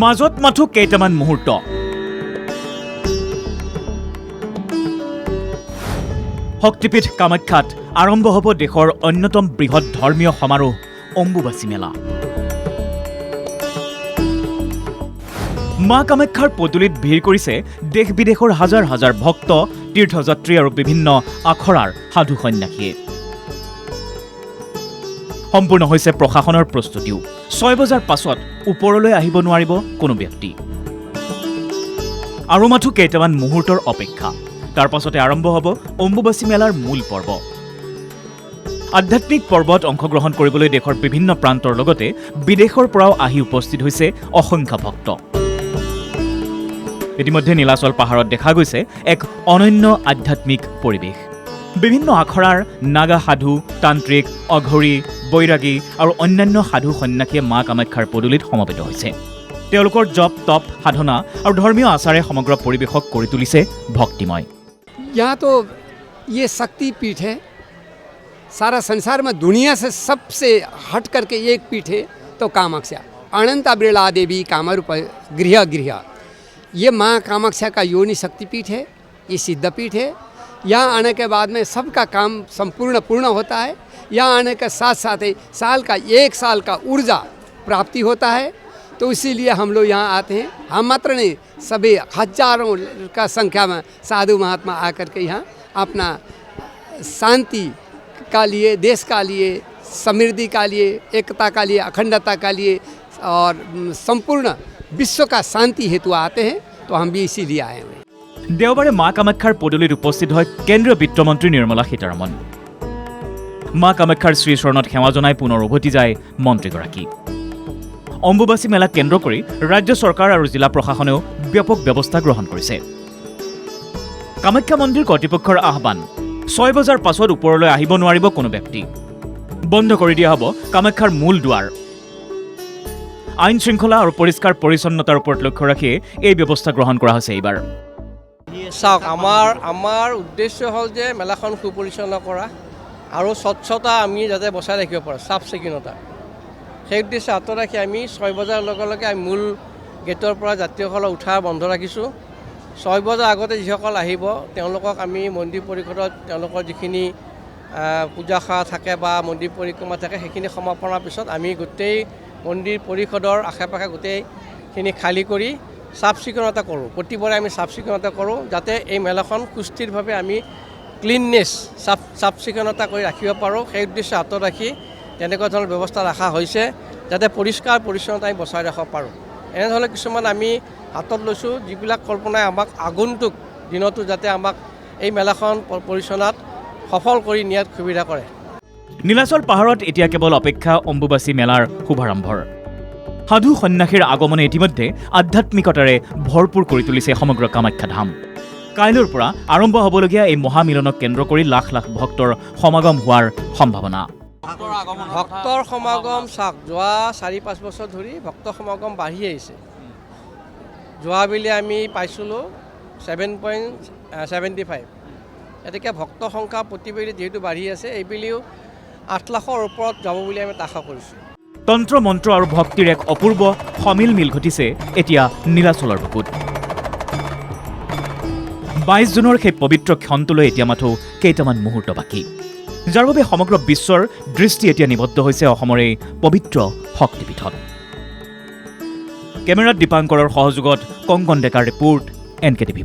মাজত মাথো কেইটামান মুহূৰ্ত শক্তিপীঠ কামাখ্যাত আৰম্ভ হ'ব দেশৰ অন্যতম বৃহৎ ধৰ্মীয় সমাৰোহ অম্বুবাচী মেলা। মা কামাখ্যাৰ পদূলিত ভিৰ কৰিছে দেশ বিদেশৰ হাজাৰ হাজাৰ ভক্ত, তীৰ্থযাত্ৰী আৰু বিভিন্ন আখৰাৰ সাধু সন্যাসীয়ে। সম্পূৰ্ণ হৈছে প্ৰশাসনৰ প্ৰস্তুতিও। 6 বজাৰ পাছত ওপৰলৈ আহিব নোৱাৰিব কোনো ব্যক্তি। আৰু মাথো কেইটামান মুহূৰ্তৰ অপেক্ষা, তাৰ পাছতে আৰম্ভ হ'ব অম্বুবাচী মেলাৰ মূল পৰ্ব। আধ্যাত্মিক পৰ্বত অংশগ্ৰহণ কৰিবলৈ দেশৰ বিভিন্ন প্ৰান্তৰ লগতে বিদেশৰ পৰাও আহি উপস্থিত হৈছে অসংখ্য ভক্ত। ইতিমধ্যে নীলাচল পাহাৰত দেখা গৈছে এক অনন্য আধ্যাত্মিক পৰিৱেশ। বিভিন্ন আখৰাৰ নাগা সাধু, তান্ত্ৰিক, অঘৰী, বৈৰাগী আৰু অন্যান্য সাধু সন্যাসীয়ে মা কামাখ্যাৰ পদূলিত সমবেত হৈছে। তেওঁলোকৰ জপ, তপ, সাধনা আৰু ধৰ্মীয় আচাৰে সমগ্ৰ পৰিৱেশক কৰি তুলিছে ভক্তিময়। यहाँ तो ये शक्ति पीठ है, सारा संसार में दुनिया से सबसे हट करके एक पीठ है तो कामाख्या। अनंत बिरला देवी कामरूप गृह गृह, ये माँ कामाख्या का योनि शक्तिपीठ है, ये सिद्धपीठ है। यहाँ आने के बाद में सबका काम पूर्ण होता है। यहाँ आने के साथ साथ ही साल का 1 साल का ऊर्जा प्राप्ति होता है। तो इसीलिए हम लोग यहाँ आते हैं। हम मात्र नहीं, सभी हजारों का संख्या में साधु महात्मा आकर के यहाँ अपना शांति का लिए, देश का लिए, समृद्धि का लिए, एकता का लिए, अखंडता का लिए और संपूर्ण विश्व का शांति हेतु आते हैं। तो हम भी इसीलिए आए हुए। দেওবাৰে মা কামাখ্যাৰ পদূলিত উপস্থিত হয় কেন্দ্ৰীয় বিত্তমন্ত্ৰী নিৰ্মলা সীতাৰমণ। মা কামাখ্যাৰ শ্ৰীচৰণত সেৱা জনাই পুনৰ উভতি যায় মন্ত্ৰীগৰাকী। অম্বুবাচী মেলাক কেন্দ্ৰ কৰি ৰাজ্য চৰকাৰ আৰু জিলা প্ৰশাসনেও ব্যাপক ব্যৱস্থা গ্ৰহণ কৰিছে। কামাখ্যা মন্দিৰ কৰ্তৃপক্ষৰ আহ্বান, 6 বজাৰ পাছত ওপৰলৈ আহিব নোৱাৰিব কোনো ব্যক্তি। বন্ধ কৰি দিয়া হ'ব কামাখ্যাৰ মূল দুৱাৰ। আইন শৃংখলা আৰু পৰিষ্কাৰ পৰিচ্ছন্নতাৰ ওপৰত লক্ষ্য ৰাখি এই ব্যৱস্থা গ্ৰহণ কৰা হৈছে এইবাৰ। চাওক, আমাৰ উদ্দেশ্য হ'ল যে মেলাখন সুপৰিচালনা কৰা আৰু স্বচ্ছতা আমি যাতে বচাই ৰাখিব পাৰোঁ, চাফ চিকুণতা। সেই উদ্দেশ্যে হাতত ৰাখি আমি 6 বজাৰ লগে লগে আমি মূল গেটৰ পৰা যাত্ৰীসকলক উঠা বন্ধ ৰাখিছোঁ। 6 বজাৰ আগতে যিসকল আহিব তেওঁলোকক আমি মন্দিৰ পৰিষদত তেওঁলোকৰ যিখিনি পূজা সেৱা থাকে বা মন্দিৰ পৰিক্ৰমা থাকে সেইখিনি সমাপনৰ পিছত আমি গোটেই মন্দিৰ পৰিষদৰ আশে পাশে গোটেইখিনি খালী কৰি চাফ চিকুণতা কৰোঁ। প্ৰতিবাৰে আমি চাফ চিকুণতা কৰোঁ যাতে এই মেলাখন সুস্থিৰভাৱে আমি ক্লিননেছ চাফ চিকুণতা কৰি ৰাখিব পাৰোঁ। সেই উদ্দেশ্যে হাতত ৰাখি তেনেকুৱা ধৰণৰ ব্যৱস্থা ৰখা হৈছে যাতে পৰিষ্কাৰ পৰিচ্ছন্নতা আমি বচাই ৰাখিব পাৰোঁ। এনেধৰণে কিছুমান আমি হাতত লৈছোঁ যিবিলাক কল্পনাই আমাক আগন্তুক দিনতো যাতে আমাক এই মেলাখন পৰিচালনাত সফল কৰি নিয়াত সুবিধা কৰে। নীলাচল পাহাৰত এতিয়া কেৱল অপেক্ষা অম্বুবাচী মেলাৰ শুভাৰম্ভৰ। সাধু সন্যাসীৰ আগমনে ইতিমধ্যে আধ্যাত্মিকতাৰে ভৰপূৰ কৰি তুলিছে সমগ্ৰ কামাখ্যা ধাম। কাইলৈৰ পৰা আৰম্ভ হ'বলগীয়া এই মহামিলনক কেন্দ্ৰ কৰি লাখ লাখ ভক্তৰ সমাগম হোৱাৰ সম্ভাৱনা। ভক্তৰ সমাগম চাওক, যোৱা 4-5 বছৰ ধৰি ভক্ত সমাগম বাঢ়ি আহিছে। যোৱাবেলি আমি পাইছিলোঁ 7.75। গতিকে ভক্ত সংখ্যা প্ৰতিবেলি যিহেতু বাঢ়ি আছে, এইবেলিও 8 লাখৰ ওপৰত যাব বুলি আমি আশা কৰিছোঁ। তন্ত্ৰ মন্ত্ৰ আৰু ভক্তিৰ এক অপূৰ্ব সমিল মিল ঘটিছে এতিয়া নীলাচলৰ বুকুত। 22 জুনৰ সেই পবিত্ৰ ক্ষণটোলৈ এতিয়া মাথো কেইটামান মুহূৰ্ত বাকী, যাৰ বাবে সমগ্ৰ বিশ্বৰ দৃষ্টি এতিয়া নিবদ্ধ হৈছে অসমৰ এই পবিত্ৰ শক্তিপীঠত। কেমেৰাত দীপাংকৰৰ সহযোগত কংকন ডেকাৰ ৰিপোৰ্ট, NKTV+।